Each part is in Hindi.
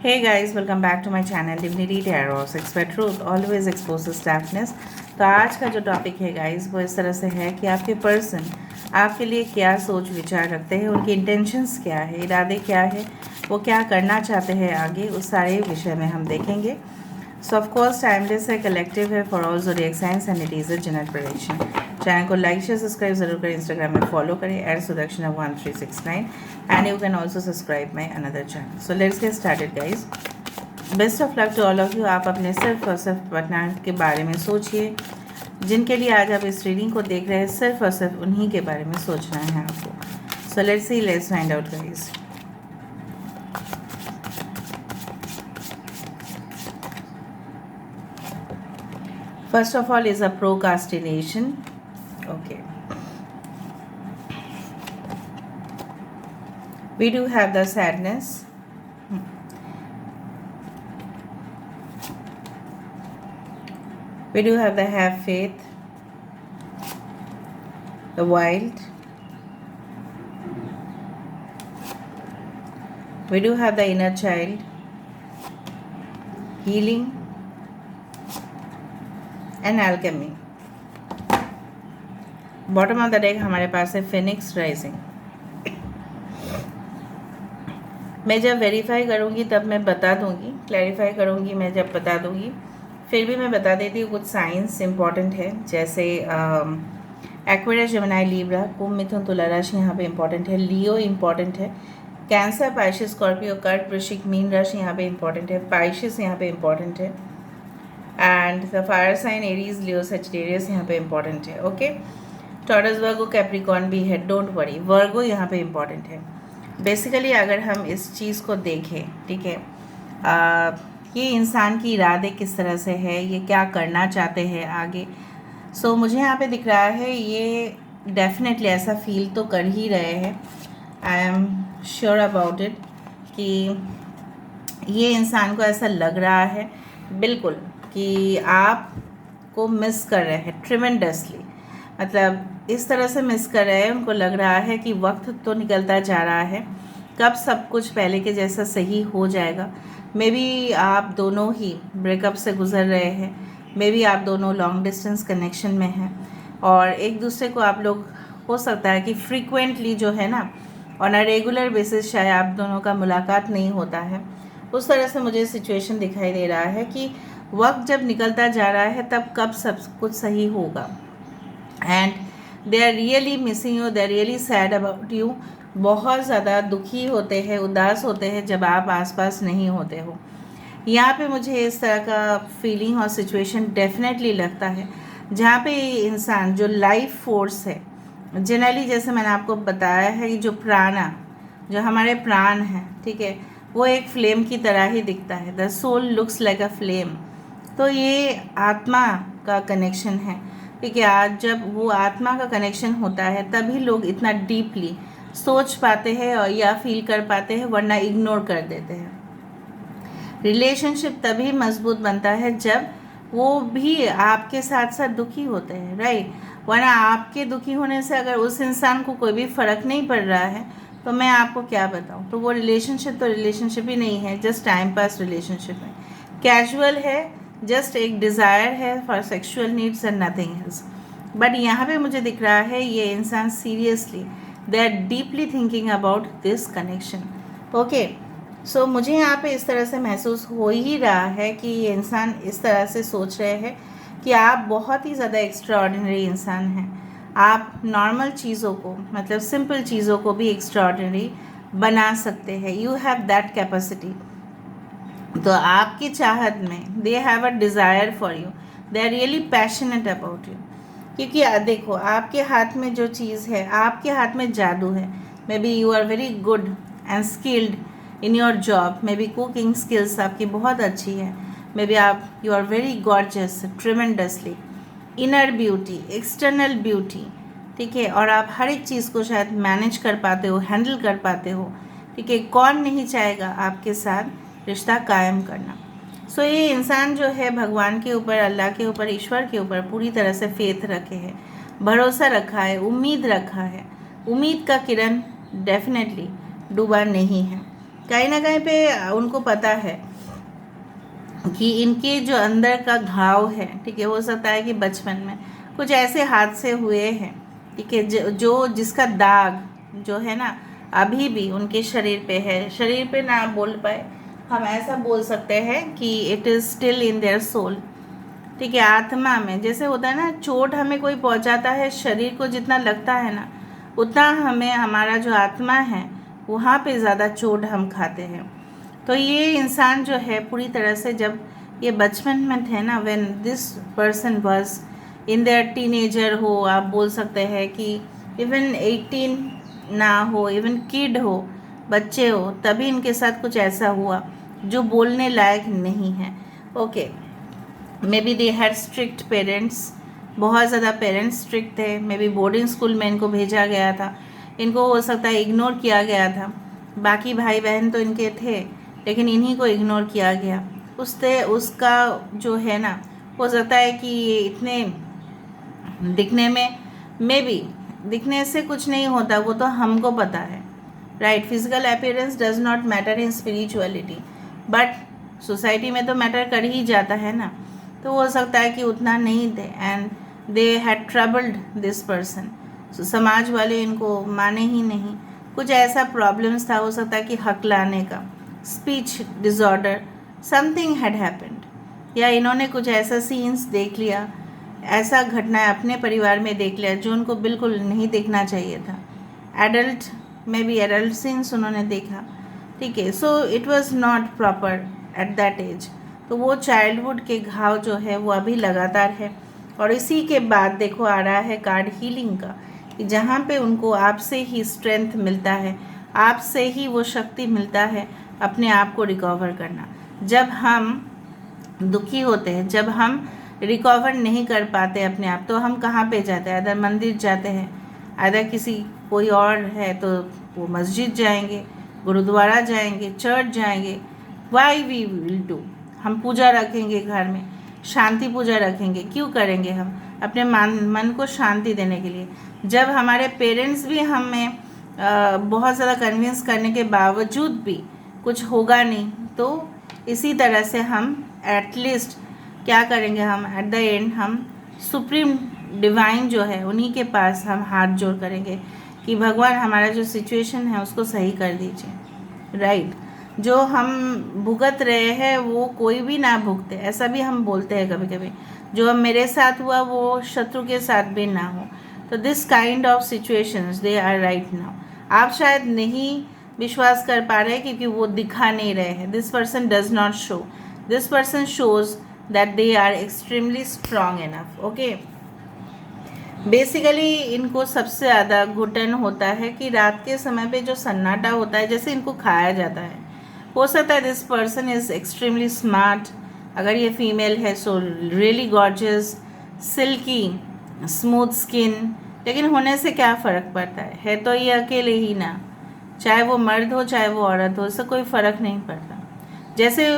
Hey guys, welcome back to my channel Divinity Tarot. Expert Truth always exposes darkness. तो आज का जो टॉपिक है गाइस वो इस तरह से है कि आपके पर्सन आपके लिए क्या सोच विचार रखते हैं, उनकी इंटेंशंस क्या है, इरादे क्या है, वो क्या करना चाहते हैं आगे, उस सारे विषय में हम देखेंगे. सो ऑफ कोर्स टाइमलेस है, कलेक्टिव है for all zodiac science and it is a general prediction. Channel को लाइक शेयर सब्सक्राइब जरूर करें, इंस्टाग्राम में फॉलो करें @Sudakshana1369 and you can also subscribe my another channel. So let's get started guys. Best of luck to all of you. आप अपने सिर्फ और सिर्फ पार्टनर के बारे में सोचिए. जिनके लिए आज आप इस रीडिंग को देख रहे हैं सिर्फ और सिर्फ उन्हीं के बारे में सोचना है आपको. So let's see, let's find out guys. First of all is a procrastination. Okay. We do have the sadness. We do have the have faith. The wild. We do have the inner child. Healing. And alchemy. Bottom of the deck हमारे पास है फिनिक्स राइजिंग. मैं जब वेरीफाई करूँगी तब मैं बता दूँगी, क्लैरिफाई करूँगी मैं जब बता दूँगी. फिर भी मैं बता देती हूँ कुछ साइंस इम्पॉर्टेंट है, जैसे एक्वेरियस, जेमिनी, लिब्रा, कुंभ, मिथुन, तुला राशि यहाँ पे इम्पॉर्टेंट है. लियो इम्पॉर्टेंट है. कैंसर, पाइशिस, स्कॉर्पियो, कर्क, वृश्चिक, मीन राशि यहाँ पे इम्पॉर्टेंट है. पाइशिस यहाँ पे इम्पॉर्टेंट है. And the fire sign Aries, Leo, Sagittarius यहाँ पे इम्पॉर्टेंट है. ओके. टॉरस, वर्गो, कैप्रिकॉर्न भी है, डोंट वरी. वर्गो यहाँ पे इम्पॉर्टेंट है. बेसिकली अगर हम इस चीज़ को देखें, ठीक है, ये इंसान की इरादे किस तरह से है, ये क्या करना चाहते हैं आगे. सो मुझे यहाँ पे दिख रहा है ये डेफिनेटली ऐसा फील तो कर ही रहे हैं. I am sure about it कि ये इंसान को ऐसा लग रहा है बिल्कुल कि आप को मिस कर रहे हैं ट्रिमेंडसली. मतलब इस तरह से मिस कर रहे हैं, उनको लग रहा है कि वक्त तो निकलता जा रहा है, कब सब कुछ पहले के जैसा सही हो जाएगा. मे बी आप दोनों ही ब्रेकअप से गुजर रहे हैं, मे बी आप दोनों लॉन्ग डिस्टेंस कनेक्शन में हैं और एक दूसरे को आप लोग, हो सकता है कि फ्रीक्वेंटली जो है ना, ऑन अ रेगुलर बेसिस शायद आप दोनों का मुलाकात नहीं होता है. उस तरह से मुझे सिचुएशन दिखाई दे रहा है कि वक्त जब निकलता जा रहा है तब कब सब कुछ सही होगा. And they are really missing you, they are really sad about you. बहुत ज़्यादा दुखी होते हैं, उदास होते हैं जब आप आसपास नहीं होते हो. यहाँ पे मुझे इस तरह का फीलिंग और सिचुएशन डेफिनेटली लगता है जहाँ पे इंसान जो लाइफ फोर्स है, जनरली जैसे मैंने आपको बताया है कि जो प्राणा, जो हमारे प्राण हैं, ठीक है, वो एक फ्लेम की तरह ही दिखता है. The soul looks like a flame. तो ये आत्मा का कनेक्शन है, ठीक है. आज जब वो आत्मा का कनेक्शन होता है तभी लोग इतना डीपली सोच पाते हैं और या फील कर पाते हैं, वरना इग्नोर कर देते हैं. रिलेशनशिप तभी मजबूत बनता है जब वो भी आपके साथ साथ दुखी होते हैं, राइट. वरना आपके दुखी होने से अगर उस इंसान को कोई भी फ़र्क नहीं पड़ रहा है तो मैं आपको क्या बताऊँ, तो वो रिलेशनशिप तो रिलेशनशिप ही नहीं है, जस्ट टाइम पास रिलेशनशिप है, कैजुअल है, जस्ट एक डिज़ायर है for sexual needs and nothing else. But यहाँ पे मुझे दिख रहा है ये इंसान seriously, they are deeply thinking about this connection. Okay. So मुझे यहाँ पे इस तरह से महसूस हो ही रहा है कि ये इंसान इस तरह से सोच रहे हैं कि आप बहुत ही ज़्यादा एक्स्ट्रा ऑर्डिनरी इंसान हैं. आप नॉर्मल चीज़ों को, मतलब सिंपल चीज़ों को भी एक्स्ट्रा ऑर्डिनरी बना सकते हैं. You have that capacity. तो आपकी चाहत में they have a desire for you, they are really passionate about you. क्योंकि देखो, आपके हाथ में जो चीज़ है, आपके हाथ में जादू है. Maybe you are very good and skilled in your job. Maybe cooking skills आपकी बहुत अच्छी है. मे बी आप, you are very gorgeous, tremendously. Inner beauty, external beauty, ठीक है. और आप हर एक चीज़ को शायद मैनेज कर पाते हो, हैंडल कर पाते हो, ठीक है. कौन नहीं चाहेगा आपके साथ रिश्ता कायम करना. सो ये इंसान जो है भगवान के ऊपर, अल्लाह के ऊपर, ईश्वर के ऊपर पूरी तरह से फेथ रखे है, भरोसा रखा है, उम्मीद रखा है. उम्मीद का किरण डेफिनेटली डूबा नहीं है. कहीं ना कहीं पे उनको पता है कि इनके जो अंदर का घाव है, ठीक है, हो सकता है कि बचपन में कुछ ऐसे हादसे हुए हैं, ठीक है, जो जिसका दाग जो है ना अभी भी उनके शरीर पे है। शरीर पे ना बोल पाए, हम ऐसा बोल सकते हैं कि it is still in their soul, ठीक है, आत्मा में। जैसे होता है ना, चोट हमें कोई पहुंचाता है, शरीर को जितना लगता है ना उतना हमें हमारा जो आत्मा है वहाँ पे ज़्यादा चोट हम खाते हैं। तो ये इंसान जो है पूरी तरह से, जब ये बचपन में थे ना, when this person was in their teenager हो, आप बोल सकते हैं कि इवन 18 ना हो, इवन किड हो, बच्चे हो, तभी इनके साथ कुछ ऐसा हुआ जो बोलने लायक नहीं है। Okay, may be they had strict parents, बहुत ज़्यादा पेरेंट्स स्ट्रिक्ट थे। मे बी बोर्डिंग स्कूल में इनको भेजा गया था, इनको हो सकता है इग्नोर किया गया था। बाकी भाई बहन तो इनके थे, लेकिन इन्हीं को इग्नोर किया गया। उससे उसका जो है ना, हो सकता है कि ये इतने दिखने में, मे बी दिखने से कुछ नहीं होता, वो तो हमको पता है, right. Physical appearance does not matter in spirituality, but society में तो मैटर कर ही जाता है ना। तो हो सकता है कि उतना नहीं थे, and they had troubled this person. समाज वाले इनको माने ही नहीं, कुछ ऐसा प्रॉब्लम्स था, हो सकता है कि हक लाने का, speech disorder, something had happened, या इन्होंने कुछ ऐसा सीन्स देख लिया, ऐसा घटनाएं अपने परिवार में देख लिया जो उनको बिल्कुल नहीं देखना चाहिए था। एडल्ट में भी एडल्ट सीन्स उन्होंने देखा, ठीक है। So it was not proper at that age. तो वो चाइल्डहुड के घाव जो है वो अभी लगातार है। और इसी के बाद देखो आ रहा है कार्ड हीलिंग का, कि जहाँ पे उनको आपसे ही स्ट्रेंथ मिलता है, आपसे ही वो शक्ति मिलता है अपने आप को रिकवर करना। जब हम दुखी होते हैं, जब हम रिकवर नहीं कर पाते अपने आप, तो हम कहाँ पे जाते हैं? अदर मंदिर जाते हैं, अदर किसी कोई और है तो वो मस्जिद जाएंगे, गुरुद्वारा जाएंगे, चर्च जाएंगे। वाई वी विल डू, हम पूजा रखेंगे घर में, शांति पूजा रखेंगे, क्यों करेंगे? हम अपने मन को शांति देने के लिए। जब हमारे पेरेंट्स भी हमें बहुत ज़्यादा कन्विंस करने के बावजूद भी कुछ होगा नहीं, तो इसी तरह से हम एटलीस्ट क्या करेंगे, हम एट द एंड हम सुप्रीम डिवाइन जो है उन्हीं के पास हम हाथ जोड़ करेंगे कि भगवान हमारा जो सिचुएशन है उसको सही कर दीजिए, राइट। जो हम भुगत रहे हैं वो कोई भी ना भुगते, ऐसा भी हम बोलते हैं कभी कभी। जो मेरे साथ हुआ वो शत्रु के साथ भी ना हो। तो this kind of situations they are right now. आप शायद नहीं विश्वास कर पा रहे क्योंकि वो दिखा नहीं रहे हैं। This person does not show, this person shows that they are extremely strong enough. Okay, basically इनको सबसे ज़्यादा घुटन होता है कि रात के समय पे जो सन्नाटा होता है, जैसे इनको खाया जाता है। हो सकता है this person is extremely smart, अगर ये फीमेल है so really gorgeous, silky, smooth skin, लेकिन होने से क्या फ़र्क पड़ता है तो ये अकेले ही ना, चाहे वो मर्द हो चाहे वो औरत हो, इससे कोई फ़र्क नहीं पड़ता। जैसे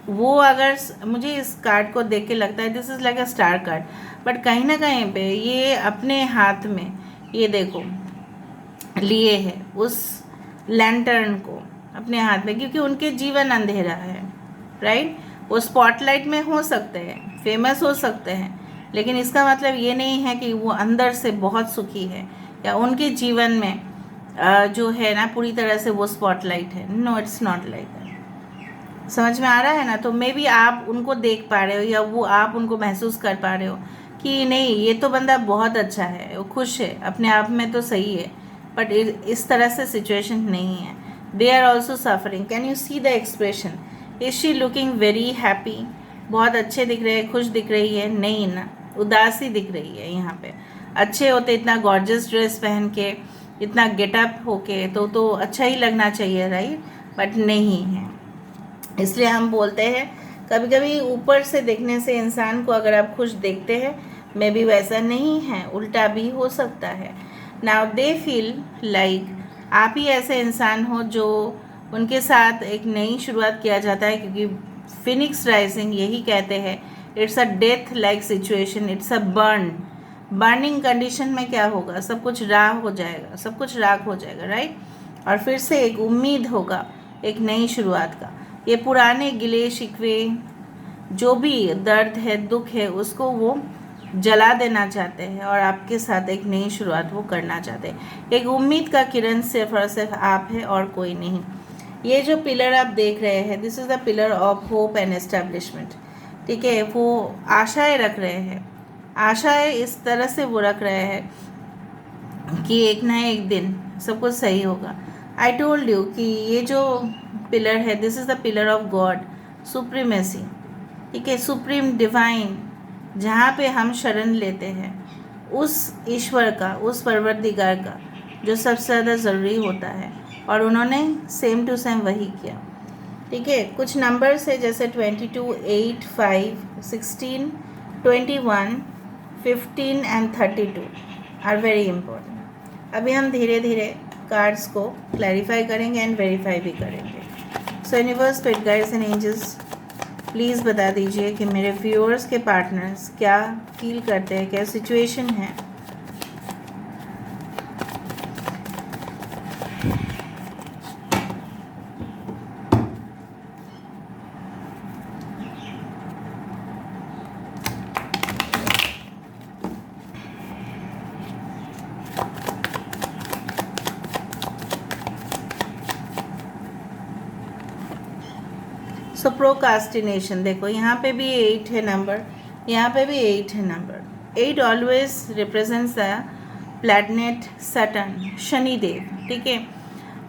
वो, अगर मुझे इस कार्ड को देख के लगता है this is like a star card, but कहीं ना कहीं पे ये अपने हाथ में, ये देखो, लिए है उस लैंटर्न को अपने हाथ में, क्योंकि उनके जीवन अंधेरा है, राइट। वो स्पॉटलाइट में हो सकते हैं, फेमस हो सकते हैं, लेकिन इसका मतलब ये नहीं है कि वो अंदर से बहुत सुखी है या उनके जीवन में जो है ना पूरी तरह से वो स्पॉटलाइट है। No, it's not like that. समझ में आ रहा है ना? तो मे बी आप उनको देख पा रहे हो या वो आप उनको महसूस कर पा रहे हो कि नहीं, ये तो बंदा बहुत अच्छा है, वो खुश है अपने आप में, तो सही है, बट इस तरह से सिचुएशन नहीं है। They are also suffering. Can you see the expression? Is she looking very happy? बहुत अच्छे दिख रहे हैं, खुश दिख रही है? नहीं ना, उदासी दिख रही है यहाँ पे। अच्छे होते इतना गॉर्जियस ड्रेस पहन के, इतना गेटअप होके, तो अच्छा ही लगना चाहिए, राइट, बट नहीं है। इसलिए हम बोलते हैं कभी कभी ऊपर से देखने से इंसान को अगर आप खुश देखते हैं, मे बी वैसा नहीं है, उल्टा भी हो सकता है। नाउ दे फील लाइक आप ही ऐसे इंसान हो जो उनके साथ एक नई शुरुआत किया जाता है, क्योंकि फिनिक्स राइजिंग यही कहते हैं, it's a death like situation, it's a burning condition में क्या होगा, सब कुछ राख हो जाएगा, सब कुछ राख हो जाएगा, राइट। और फिर से एक उम्मीद होगा एक नई शुरुआत का। ये पुराने गिले शिकवे, जो भी दर्द है, दुख है, उसको वो जला देना चाहते हैं और आपके साथ एक नई शुरुआत वो करना चाहते हैं। एक उम्मीद का किरण सिर्फ और सिर्फ आप है और कोई नहीं। ये जो पिलर आप देख रहे हैं, this is the pillar of hope and establishment. ठीक है, वो आशाएं रख रहे हैं, आशाएं इस तरह से वो रख रहे हैं कि एक ना एक दिन सब कुछ सही होगा। आई टोल्ड यू कि ये जो पिलर है, this is the pillar of God, supremacy. ठीक है, सुप्रीम डिवाइन, जहाँ पे हम शरण लेते हैं उस ईश्वर का, उस परवरदिगार का, जो सबसे ज़्यादा ज़रूरी होता है। और उन्होंने सेम टू सेम वही किया। ठीक है, कुछ नंबर्स है जैसे 22, 8, 5, 16, 21, 15 एंड 32 आर वेरी इम्पोर्टेंट। अभी हम धीरे धीरे कार्ड्स को क्लैरिफाई करेंगे एंड वेरीफाई भी करेंगे। So universe, spirit guides and angels, please बता दीजिए कि मेरे व्यूअर्स के पार्टनर्स क्या फील करते हैं, क्या सिचुएशन है। सो प्रोकास्टिनेशन, देखो यहाँ पे भी 8 है नंबर, यहाँ पे भी 8 है number. 8 always represents the planet Saturn, Shanidev. ठीक है,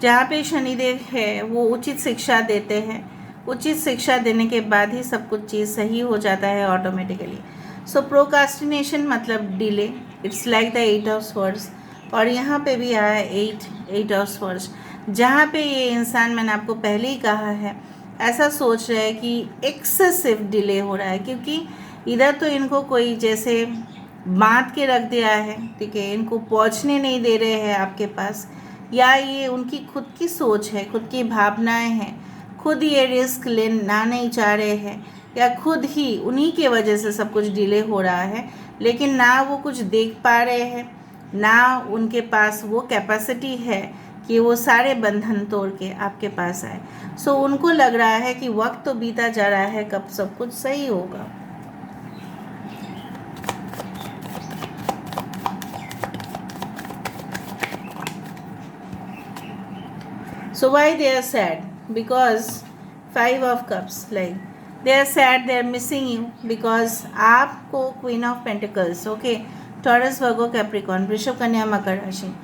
जहाँ पे शनिदेव है वो उचित शिक्षा देते हैं। उचित शिक्षा देने के बाद ही सब कुछ चीज़ सही हो जाता है ऑटोमेटिकली। सो प्रोकास्टिनेशन मतलब delay, it's like the 8 of swords. और यहाँ पे भी आया 8 ऑफ स्वर्ड्स, जहाँ पे ये इंसान, मैंने आपको पहले ही कहा है, ऐसा सोच रहा है कि एक्सेसिव डिले हो रहा है, क्योंकि इधर तो इनको कोई जैसे बांध के रख दिया है। ठीक है, इनको पहुंचने नहीं दे रहे हैं आपके पास, या ये उनकी खुद की सोच है, खुद की भावनाएं हैं, खुद ये रिस्क लेना नहीं चाह रहे हैं, या खुद ही उन्हीं के वजह से सब कुछ डिले हो रहा है। लेकिन ना वो कुछ देख पा रहे हैं, ना उनके पास वो कैपेसिटी है कि वो सारे बंधन तोड़ के आपके पास आए। सो उनको लग रहा है कि वक्त तो बीता जा रहा है, कब सब कुछ सही होगा। So why they are sad? Because 5 of cups, like they are sad, they are missing you, because आपको Queen of Pentacles, okay, taurus, Virgo, Capricorn, वृषभ, कन्या, मकर राशि,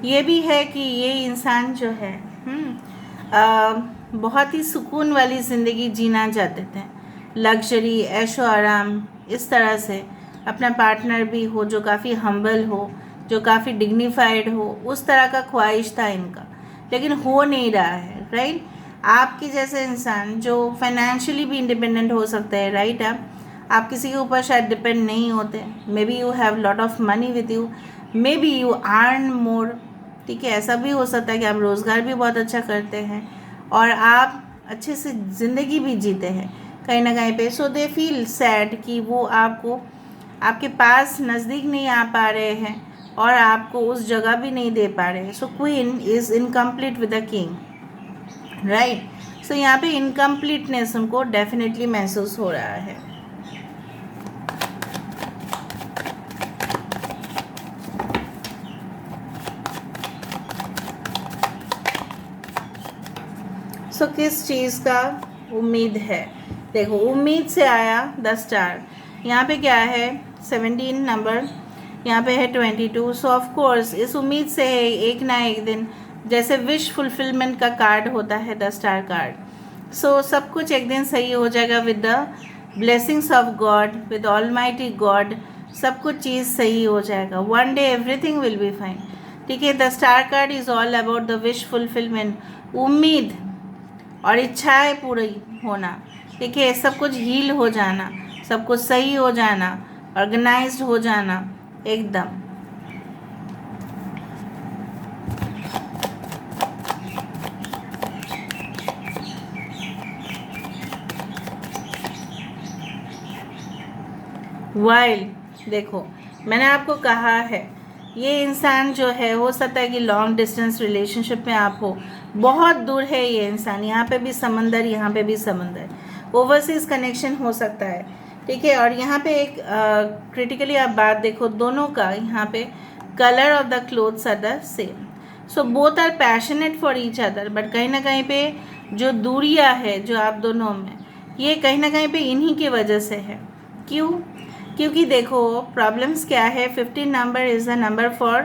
ये भी है कि ये इंसान जो है बहुत ही सुकून वाली ज़िंदगी जीना चाहते थे, लग्जरी, ऐशो आराम, इस तरह से अपना पार्टनर भी हो जो काफ़ी हम्बल हो, जो काफ़ी डिग्निफाइड हो, उस तरह का ख्वाहिश था इनका, लेकिन हो नहीं रहा है। राइट, आपके जैसे इंसान जो फाइनेंशियली भी इंडिपेंडेंट हो सकते हैं। राइट, आप किसी के ऊपर शायद डिपेंड नहीं होते। May be you have lot of money with you, may be you earn more. ठीक है, ऐसा भी हो सकता है कि आप रोज़गार भी बहुत अच्छा करते हैं और आप अच्छे से ज़िंदगी भी जीते हैं कहीं ना कहीं पे। सो दे फील सैड कि वो आपको, आपके पास नज़दीक नहीं आ पा रहे हैं और आपको उस जगह भी नहीं दे पा रहे हैं। So queen is incomplete with the king. Right, so यहाँ पे इनकम्प्लीटनेस उनको डेफिनेटली महसूस हो रहा है। सो किस चीज़ का उम्मीद है? देखो, उम्मीद से आया 10 स्टार। यहाँ पे क्या है? 17 नंबर, यहाँ पे है 22। सो ऑफ कोर्स इस उम्मीद से है एक ना एक दिन, जैसे विश फुलफिलमेंट का कार्ड होता है 10 स्टार कार्ड। सो सब कुछ एक दिन सही हो जाएगा with the blessings of God, with almighty God, सब कुछ चीज़ सही हो जाएगा। One day everything will be fine. ठीक है, the star card is all about the wish fulfilment, उम्मीद और इच्छाएं पूरी होना। ठीक है, सब कुछ हील हो जाना, सब कुछ सही हो जाना, ऑर्गेनाइज्ड हो जाना एकदम। वाइल, देखो मैंने आपको कहा है ये इंसान जो है, हो सकता है कि लॉन्ग डिस्टेंस रिलेशनशिप में आप हो, बहुत दूर है ये इंसान, यहाँ पे भी समंदर, यहाँ पे भी समंदर, ओवरसीज कनेक्शन हो सकता है, ठीक है। और यहाँ पे एक क्रिटिकली आप बात देखो, दोनों का यहाँ पे colour of the clothes are the same, so both are passionate for each other, but कहीं ना कहीं पे जो दूरियाँ है जो आप दोनों में, ये कहीं ना कहीं पे इन्हीं की वजह से है। क्यों? क्योंकि देखो प्रॉब्लम्स क्या है, 15 number is the number for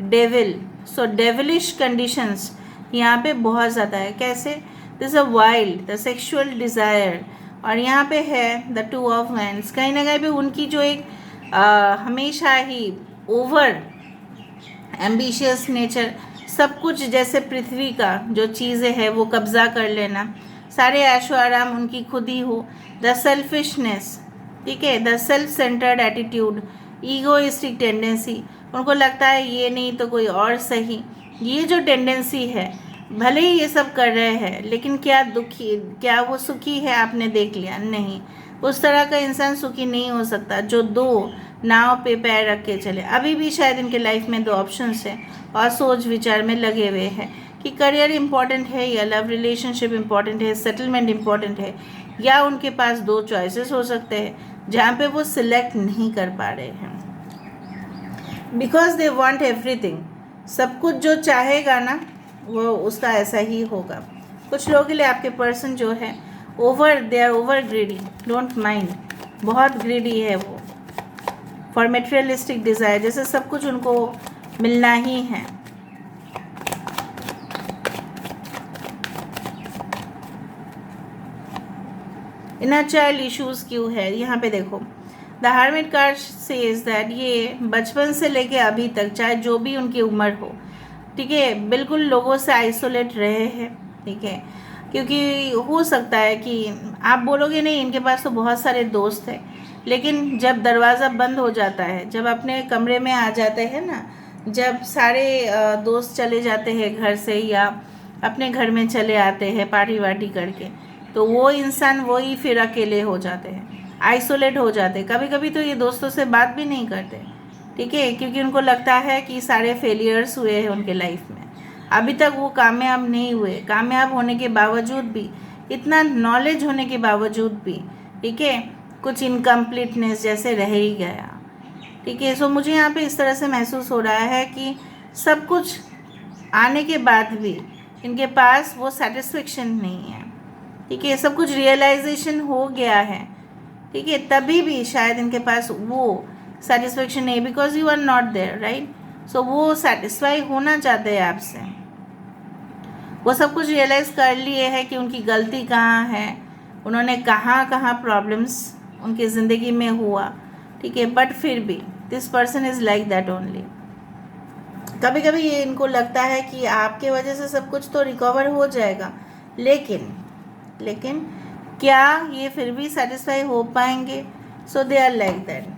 devil, so devilish conditions यहाँ पे बहुत ज़्यादा है। कैसे? This a wild the sexual desire, और यहाँ पे है द टू ऑफ वैंड्स, कहीं ना कहीं पे उनकी जो एक हमेशा ही ओवर एम्बिशियस नेचर, सब कुछ जैसे पृथ्वी का जो चीज़ें हैं वो कब्ज़ा कर लेना, सारे ऐशो आराम उनकी खुद ही हो, द सेल्फिशनेस, ठीक है, the self centred attitude, egoistic tendency, उनको लगता है ये नहीं तो कोई और सही, ये जो टेंडेंसी है, भले ही ये सब कर रहे हैं लेकिन क्या वो सुखी है? आपने देख लिया नहीं, उस तरह का इंसान सुखी नहीं हो सकता जो दो नाव पे पैर रख के चले। अभी भी शायद इनके लाइफ में दो ऑप्शंस हैं और सोच विचार में लगे हुए हैं कि करियर इम्पॉर्टेंट है या लव रिलेशनशिप इम्पॉर्टेंट है, सेटलमेंट इम्पॉर्टेंट है, या उनके पास दो चॉइसेस हो सकते हैं जहाँ पे वो सिलेक्ट नहीं कर पा रहे हैं, बिकॉज दे वांट एवरीथिंग, सब कुछ जो चाहेगा ना वो उसका ऐसा ही होगा। कुछ लोगों के लिए आपके पर्सन जो है they are over greedy, don't mind, बहुत ग्रीडी है वो, फॉर मेटेरियलिस्टिक डिज़ायर, जैसे सब कुछ उनको मिलना ही है। इनर चाइल्ड इश्यूज क्यों है? यहाँ पे देखो the hermit card says that ये बचपन से लेके अभी तक, चाहे जो भी उनकी उम्र हो, ठीक है, बिल्कुल लोगों से आइसोलेट रहे हैं, ठीक है। क्योंकि हो सकता है कि आप बोलोगे नहीं इनके पास तो बहुत सारे दोस्त हैं, लेकिन जब दरवाज़ा बंद हो जाता है, जब अपने कमरे में आ जाते हैं ना, जब सारे दोस्त चले जाते हैं घर से या अपने घर में चले आते हैं पार्टी वार्टी करके, तो वो इंसान वही फिर अकेले हो जाते हैं, आइसोलेट हो जाते हैं। कभी कभी तो ये दोस्तों से बात भी नहीं करते, ठीक है, क्योंकि उनको लगता है कि सारे फेलियर्स हुए हैं उनके लाइफ में, अभी तक वो कामयाब नहीं हुए, कामयाब होने के बावजूद भी, इतना नॉलेज होने के बावजूद भी, ठीक है, कुछ इनकम्प्लीटनेस जैसे रह ही गया, ठीक है। सो मुझे यहाँ पे इस तरह से महसूस हो रहा है कि सब कुछ आने के बाद भी इनके पास वो सेटिस्फेक्शन नहीं है, ठीक है, सब कुछ रियलाइजेशन हो गया है, ठीक है, तभी भी शायद इनके पास वो सेटिस्फेक्शन नहीं, because you are not there, right. So वो सेटिस्फाई होना चाहते हैं आपसे, वो सब कुछ रियलाइज़ कर लिए है कि उनकी गलती कहाँ है, उन्होंने कहाँ कहाँ प्रॉब्लम्स उनकी ज़िंदगी में हुआ, ठीक है, बट फिर भी this person is like that only. कभी कभी ये इनको लगता है कि आपके वजह से सब कुछ तो रिकवर हो जाएगा, लेकिन क्या ये फिर भी सेटिस्फाई हो पाएंगे? सो दे आर लाइक दैट।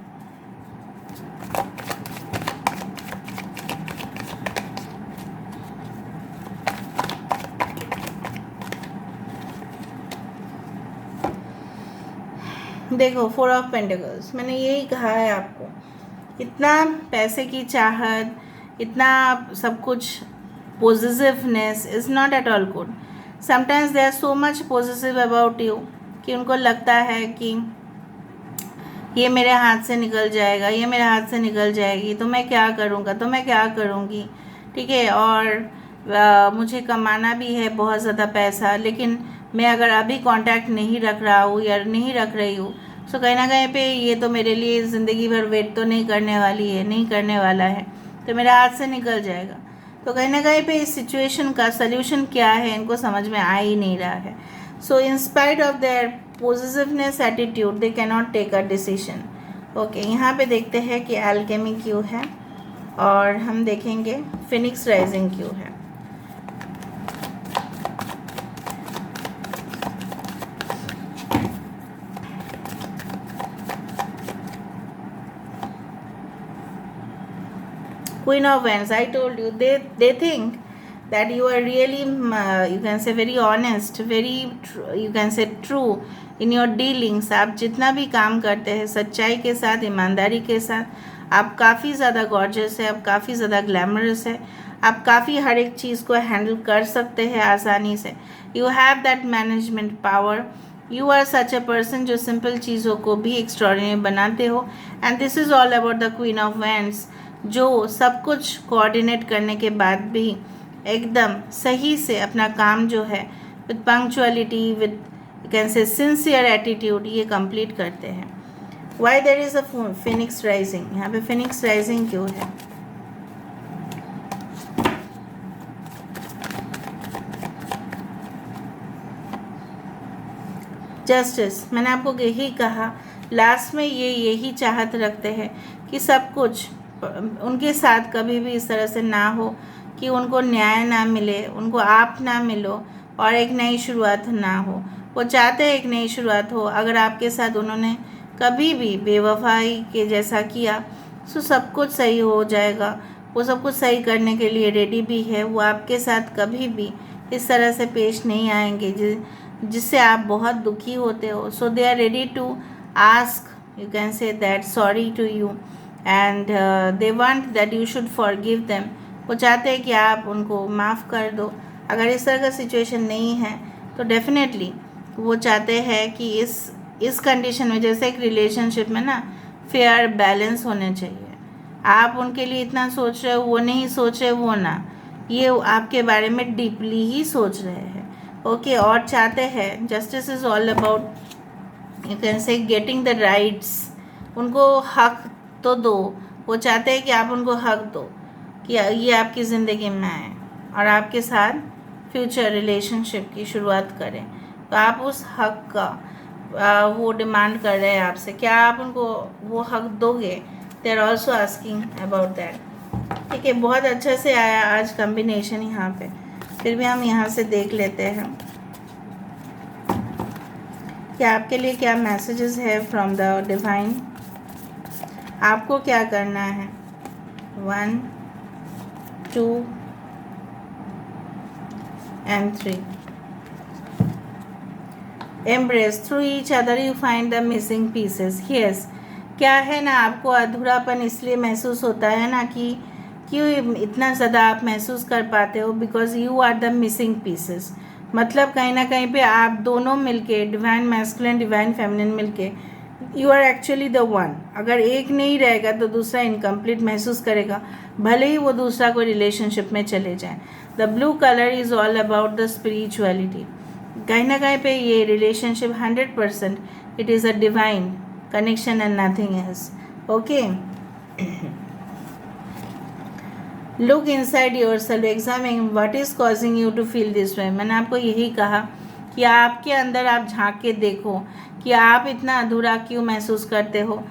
देखो 4 ऑफ पेंटिकल्स, मैंने यही कहा है आपको, इतना पैसे की चाहत, इतना सब कुछ possessiveness is not at all good. Sometimes they are so much possessive about you कि उनको लगता है कि ये मेरे हाथ से निकल जाएगा, ये मेरे हाथ से निकल जाएगी तो मैं क्या करूँगा, तो मैं क्या करूँगी, ठीक है, और मुझे कमाना भी है बहुत ज़्यादा पैसा, लेकिन मैं अगर अभी कांटेक्ट नहीं रख रहा हूँ या नहीं रख रही हूँ, सो कहीं ना कहीं पे ये तो मेरे लिए ज़िंदगी भर वेट तो नहीं करने वाली है, नहीं करने वाला है, तो मेरे हाथ से निकल जाएगा। तो कहीं ना कहीं पे इस सिचुएशन का सल्यूशन क्या है इनको समझ में आ ही नहीं रहा है। So in spite of their positiveness attitude they can not take a decision. Okay, यहाँ पे देखते हैं कि एल्केमी क्यों है, और हम देखेंगे फिनिक्स राइजिंग क्यों है। Queen of Wands, I told you, they think that you are really you can say very honest, very you can say true in your dealings। आप जितना भी काम करते हैं सच्चाई के साथ, ईमानदारी के साथ, आप काफ़ी ज़्यादा गॉर्जियस है, आप काफ़ी ज़्यादा ग्लैमरस है, आप काफ़ी हर एक चीज़ को हैंडल कर सकते हैं आसानी से। You have that management power. You are such a person जो सिंपल चीज़ों को भी एक्स्ट्रॉर्डिनरी बनाते हो। And this is all about the queen of wands, जो सब कुछ कोऑर्डिनेट करने के बाद भी एकदम सही से अपना काम जो है with punctuality, with can say sincere attitude ये कंप्लीट करते हैं। Why there is a Phoenix rising, यहाँ पे फिनिक्स राइजिंग क्यों है? जस्टिस, मैंने आपको यही कहा लास्ट में, ये यही चाहत रखते हैं कि सब कुछ उनके साथ कभी भी इस तरह से ना हो कि उनको न्याय ना मिले, उनको आप ना मिलो और एक नई शुरुआत ना हो। वो चाहते हैं एक नई शुरुआत हो। अगर आपके साथ उन्होंने कभी भी बेवफाई के जैसा किया तो सब कुछ सही हो जाएगा। वो सब कुछ सही करने के लिए रेडी भी है। वो आपके साथ कभी भी इस तरह से पेश नहीं आएंगे जिससे आप बहुत दुखी होते हो। So they are ready to ask, you can say that, sorry to you, and they want that you should forgive them. वो चाहते हैं कि आप उनको माफ़ कर दो। अगर इस तरह का सिचुएशन नहीं है तो डेफिनेटली वो चाहते हैं कि इस कंडीशन में, जैसे एक रिलेशनशिप में ना फेयर बैलेंस होने चाहिए। आप उनके लिए इतना सोच रहे हो, वो नहीं सोच रहे, वो ना, ये आपके बारे में डीपली ही सोच रहे हैं। ओके, और चाहते हैं justice is all about, you can से गेटिंग द राइट्स। उनको हक तो दो। वो चाहते हैं कि आप उनको हक दो कि ये आपकी ज़िंदगी में आए और आपके साथ फ्यूचर रिलेशनशिप की शुरुआत करें। तो आप उस हक का वो डिमांड कर रहे हैं आपसे, क्या आप उनको वो हक दोगे? They are also asking about that. ठीक है, बहुत अच्छा से आया आज कम्बिनेशन यहाँ पे। फिर भी हम यहाँ से देख लेते हैं कि आपके लिए क्या मैसेजेस है फ्रॉम द डिवाइन। आपको क्या करना है? 1, 2 and 3. Embrace, through each other you find the missing pieces. Yes, क्या है ना, आपको अधूरापन इसलिए महसूस होता है ना कि क्यों इतना ज़्यादा आप महसूस कर पाते हो, because you are the missing pieces. मतलब कहीं ना कहीं पे आप दोनों मिलके, डिवाइन मैस्कुलिन डिवाइन फेमिनिन मिलके, you are actually the one. अगर एक नहीं रहेगा तो दूसरा इनकम्प्लीट महसूस करेगा, भले ही वो दूसरा कोई रिलेशनशिप में चले जाए। The blue colour is all about the spirituality. कहीं ना कहीं पे ये relationship 100% it is a divine connection and nothing else. Okay, look inside yourself, examine what is causing you to feel this way. मैंने आपको यही कहा कि आपके अंदर आप झांक के देखो कि आप इतना अधूरा क्यों महसूस करते हो।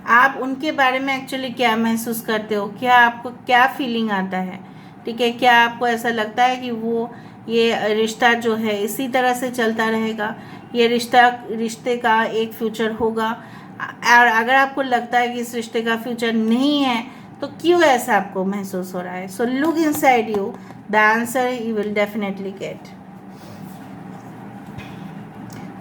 आप उनके बारे में एक्चुअली क्या महसूस करते हो, क्या आपको क्या फीलिंग आता है? ठीक है, क्या आपको ऐसा लगता है कि वो ये रिश्ता जो है इसी तरह से चलता रहेगा, ये रिश्ते का एक फ्यूचर होगा? और अगर आपको लगता है कि इस रिश्ते का फ्यूचर नहीं है तो क्यों ऐसा आपको महसूस हो रहा है? So look inside you, the answer you will definitely get.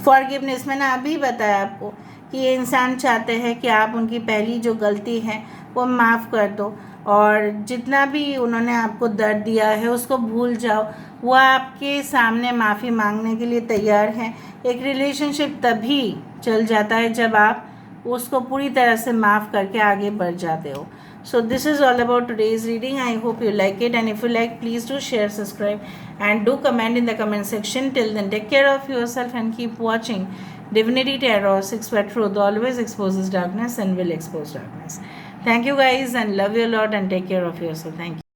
Forgiveness, मैंने अभी बताया आपको कि ये इंसान चाहते हैं कि आप उनकी पहली जो गलती है वो माफ़ कर दो और जितना भी उन्होंने आपको दर्द दिया है उसको भूल जाओ। वो आपके सामने माफ़ी मांगने के लिए तैयार हैं। एक रिलेशनशिप तभी चल जाता है जब आप उसको पूरी तरह से माफ़ करके आगे बढ़ जाते हो। So this is all about today's reading. I hope you like it, and if you like, please do share, subscribe, and do comment in the comment section. Till then, take care of yourself and keep watching Divinity Tarot 6 by Truth always exposes darkness and will expose darkness. Thank you guys, and love you a lot, and take care of yourself. Thank you.